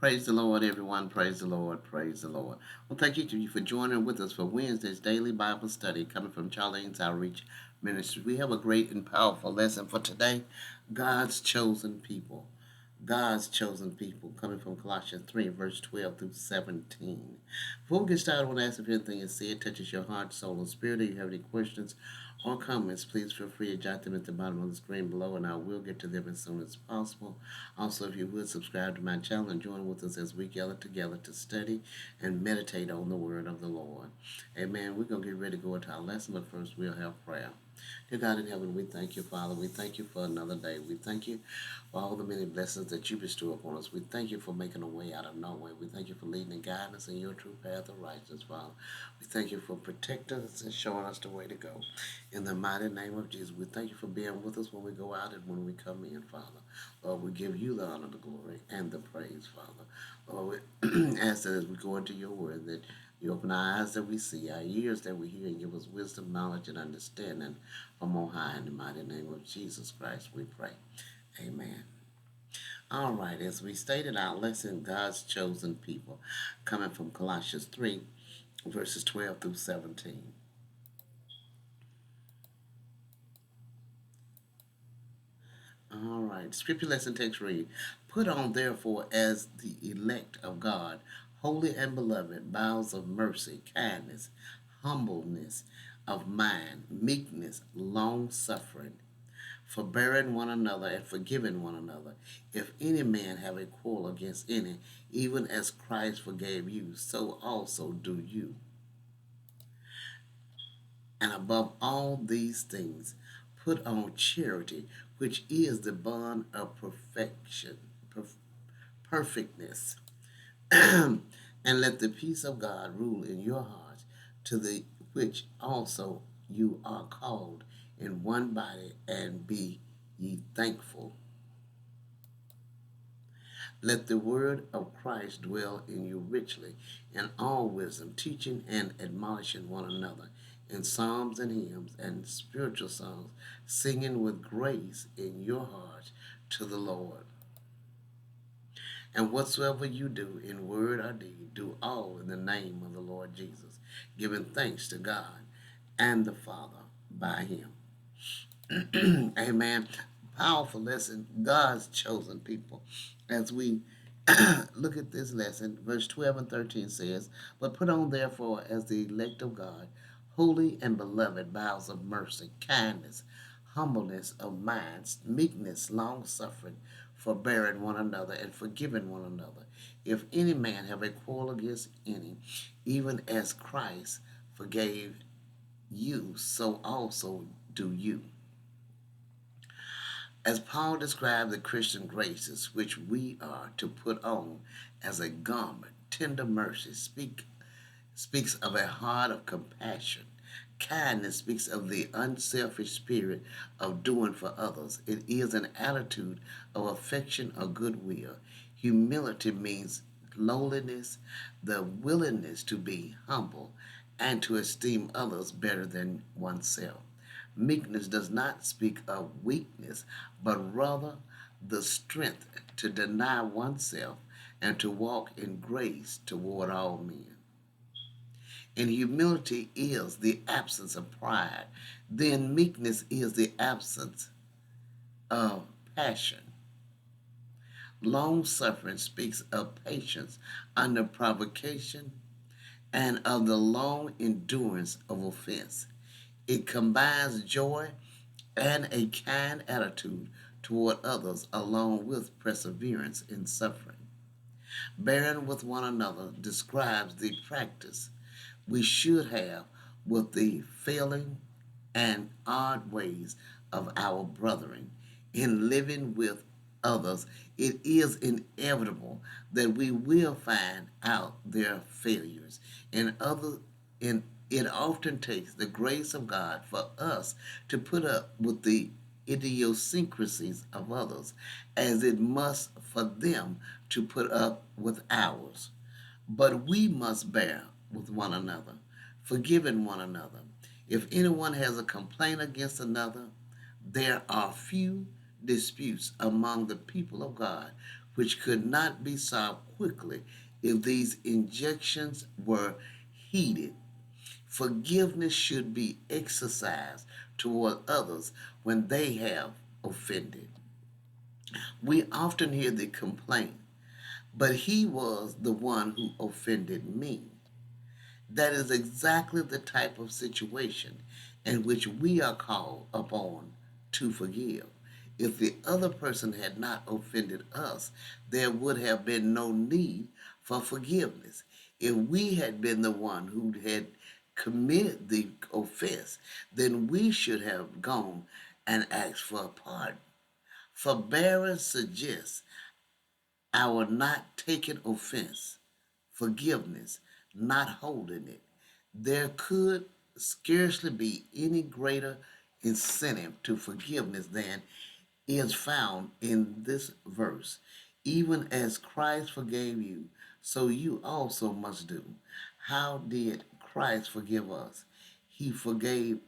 Praise the Lord, everyone. Praise the Lord. Praise the Lord. Well, thank you to you for joining with us for Wednesday's daily Bible study coming from Charlene's Outreach Ministry. We have a great and powerful lesson for today. God's chosen people. God's chosen people, coming from Colossians 3, verse 12 through 17. Before we get started, I want to ask if anything is said touches your heart, soul, or spirit. If you have any questions or comments, please feel free to jot them at the bottom of the screen below, and I will get to them as soon as possible. Also, if you would subscribe to my channel and join with us as we gather together to study and meditate on the word of the Lord. Amen. We're going to get ready to go into our lesson, but first we'll have prayer. Dear God in heaven, we thank you, Father. We thank you for another day. We thank you for all the many blessings that you bestow upon us. We thank you for making a way out of no way. We thank you for leading and guiding us in your true path of righteousness, Father. We thank you for protecting us and showing us the way to go. In the mighty name of Jesus, we thank you for being with us when we go out and when we come in, Father. Lord, we give you the honor, the glory, and the praise, Father. Lord, we ask that as we go into your word, that you open our eyes that we see, our ears that we hear, and give us wisdom, knowledge, and understanding from on high. In the mighty name of Jesus Christ, we pray. Amen. All right, as we stated our lesson, God's chosen people, coming from Colossians 3, verses 12 through 17. All right, scripture lesson text read, Put on therefore as the elect of God, holy and beloved, bowels of mercy, kindness, humbleness of mind, meekness, long-suffering, forbearing one another and forgiving one another. If any man have a quarrel against any, even as Christ forgave you, so also do you. And above all these things, put on charity, which is the bond of perfectness. And let the peace of God rule in your hearts, to the which also you are called in one body, and be ye thankful. Let the word of Christ dwell in you richly, in all wisdom, teaching and admonishing one another in psalms and hymns and spiritual songs, singing with grace in your hearts to the Lord. And whatsoever you do in word or deed, do all in the name of the Lord Jesus, giving thanks to God and the Father by him. Amen. Powerful lesson, God's chosen people. As we look at this lesson, verse 12 and 13 says, But put on therefore as the elect of God, holy and beloved, bowels of mercy, kindness, humbleness of minds, meekness, long-suffering, forbearing one another, and forgiving one another. If any man have a quarrel against any, even as Christ forgave you, so also do you. As Paul described the Christian graces which we are to put on as a garment, tender mercy speaks of a heart of compassion. Kindness speaks of the unselfish spirit of doing for others. It is an attitude of affection or goodwill. Humility means lowliness, the willingness to be humble and to esteem others better than oneself. Meekness does not speak of weakness, but rather the strength to deny oneself and to walk in grace toward all men. And humility is the absence of pride. Then meekness is the absence of passion. Long suffering speaks of patience under provocation and of the long endurance of offense. It combines joy and a kind attitude toward others along with perseverance in suffering. Bearing with one another describes the practice we should have with the failing and odd ways of our brethren. In living with others, it is inevitable that we will find out their failures. In it often takes the grace of God for us to put up with the idiosyncrasies of others, as it must for them to put up with ours. But we must bear with one another, forgiving one another. If anyone has a complaint against another, there are few disputes among the people of God which could not be solved quickly if these injections were heeded. Forgiveness should be exercised toward others when they have offended. We often hear the complaint, but he was the one who offended me. That is exactly the type of situation in which we are called upon to forgive. If the other person had not offended us, there would have been no need for forgiveness. If we had been the one who had committed the offense, then we should have gone and asked for a pardon. Forbearance suggests our not taking offense, forgiveness, not holding it. There could scarcely be any greater incentive to forgiveness than is found in this verse. Even as Christ forgave you, so you also must do. How did Christ forgive us? He forgave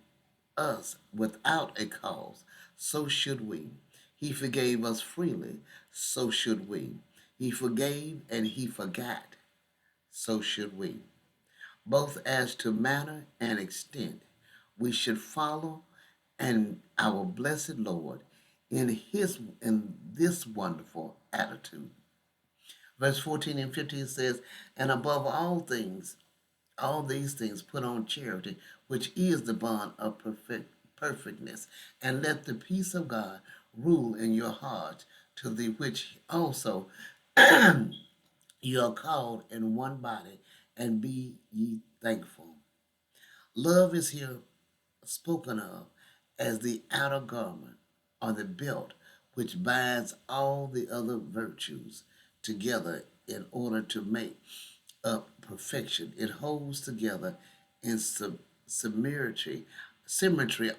us without a cause, so should we. He forgave us freely, so should we. He forgave and he forgot, so should we. Both as to manner and extent, we should follow and our blessed Lord in this wonderful attitude. Verse 14 and 15 says, and above all these things put on charity, which is the bond of perfectness, and let the peace of God rule in your hearts, to the which also you are called in one body, and be ye thankful. Love is here spoken of as the outer garment or the belt which binds all the other virtues together in order to make up perfection. It holds together in symmetry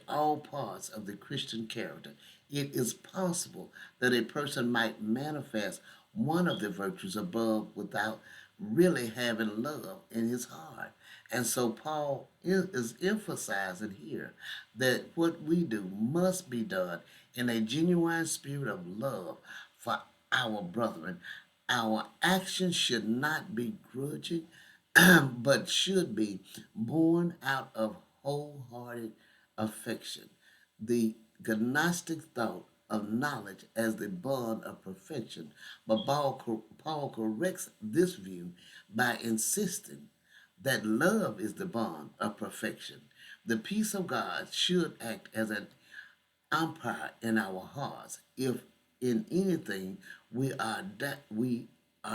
all parts of the Christian character. It is possible that a person might manifest one of the virtues above without really having love in his heart. And so Paul is emphasizing here that what we do must be done in a genuine spirit of love for our brethren. Our actions should not be grudging, but should be born out of wholehearted affection. The Gnostic thought of knowledge as the bond of perfection, but Paul corrects this view by insisting that love is the bond of perfection. The peace of God should act as an umpire in our hearts. If in anything we are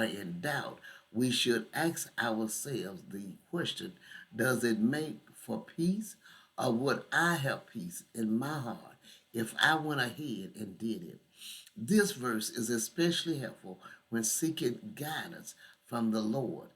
in doubt, we should ask ourselves the question: does it make for peace, or would I have peace in my heart if I went ahead and did it? This verse is especially helpful when seeking guidance from the Lord.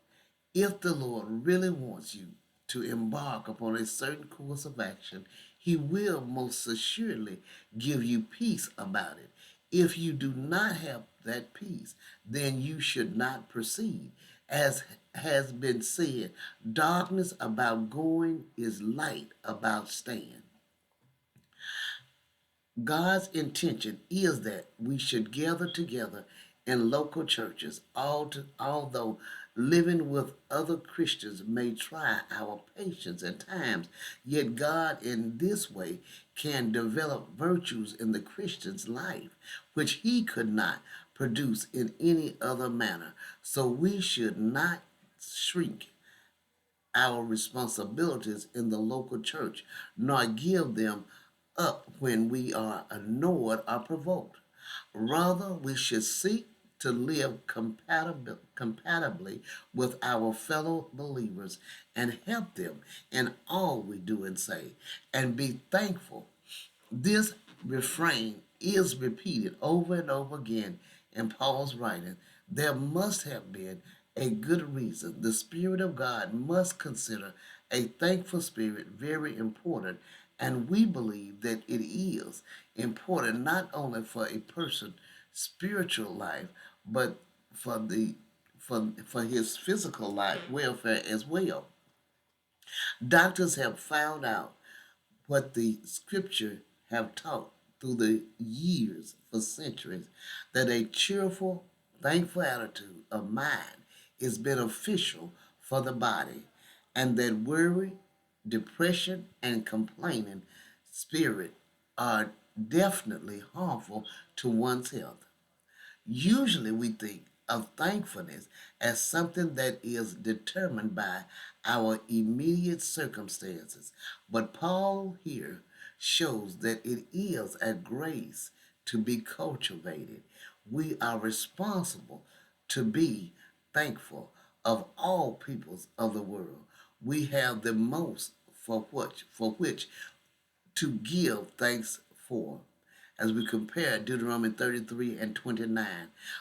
If the Lord really wants you to embark upon a certain course of action, He will most assuredly give you peace about it. If you do not have that peace, then you should not proceed. As has been said, darkness about going is light about staying. God's intention is that we should gather together in local churches, although living with other Christians may try our patience at times, yet God in this way can develop virtues in the Christian's life, which he could not produce in any other manner. So we should not shrink our responsibilities in the local church, nor give them up when we are annoyed or provoked. Rather, we should seek to live compatibly with our fellow believers and help them in all we do and say, and be thankful. This refrain is repeated over and over again in Paul's writing. There must have been a good reason. The Spirit of God must consider a thankful spirit very important, and we believe that it is important not only for a person's spiritual life, but for for his physical life welfare as well. Doctors have found out what the scripture have taught through the years for centuries, that a cheerful, thankful attitude of mind is beneficial for the body, and that worry, depression, and complaining spirit are definitely harmful to one's health. Usually, we think of thankfulness as something that is determined by our immediate circumstances, but Paul here shows that it is a grace to be cultivated. We are responsible to be thankful of all peoples of the world. We have the most for which to give thanks for. As we compare Deuteronomy 33 and 29,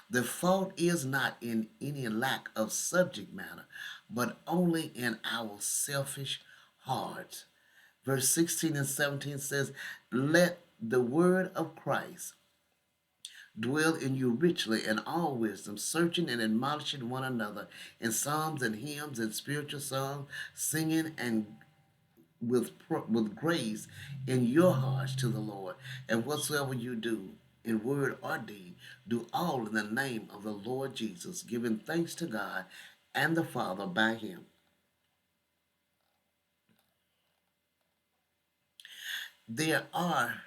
the fault is not in any lack of subject matter, but only in our selfish hearts. Verse 16 and 17 says, "Let the word of Christ dwell in you richly in all wisdom, searching and admonishing one another in psalms and hymns and spiritual songs, singing and with grace in your hearts to the Lord. And whatsoever you do, in word or deed, do all in the name of the Lord Jesus, giving thanks to God and the Father by him." There are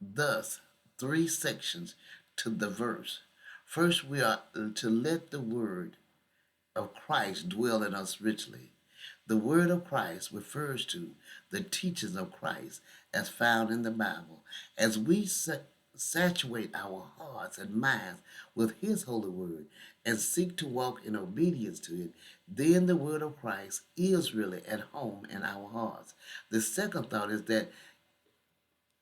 thus three sections to the verse. First, we are to let the word of Christ dwell in us richly. The word of Christ refers to the teachings of Christ as found in the Bible. As we saturate our hearts and minds with his holy word and seek to walk in obedience to it, then the word of Christ is really at home in our hearts. The second thought is that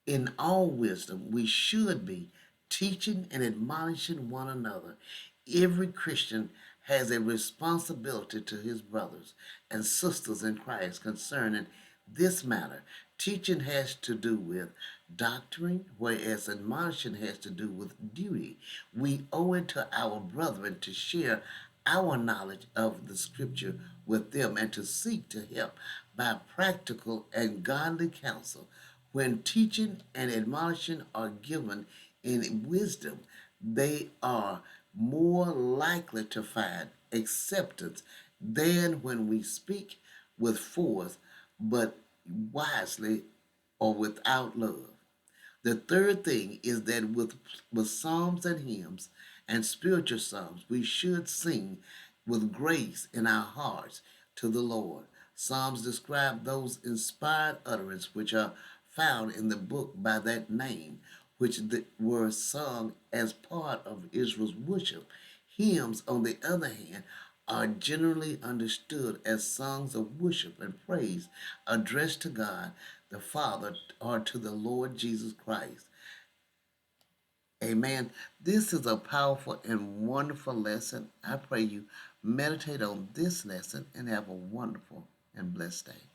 in all wisdom, we should be teaching and admonishing one another. Every Christian has a responsibility to his brothers and sisters in Christ concerning this matter. Teaching has to do with doctrine, whereas admonishing has to do with duty. We owe it to our brethren to share our knowledge of the scripture with them and to seek to help by practical and godly counsel. When teaching and admonishing are given in wisdom, they are more likely to find acceptance than when we speak with force but wisely or without love. The third thing is that with psalms and hymns and spiritual songs, we should sing with grace in our hearts to the Lord. Psalms describe those inspired utterances which are found in the book by that name, which were sung as part of Israel's worship. Hymns, on the other hand, are generally understood as songs of worship and praise addressed to God the Father or to the Lord Jesus Christ. Amen. This is a powerful and wonderful lesson. I pray you meditate on this lesson and have a wonderful and blessed day.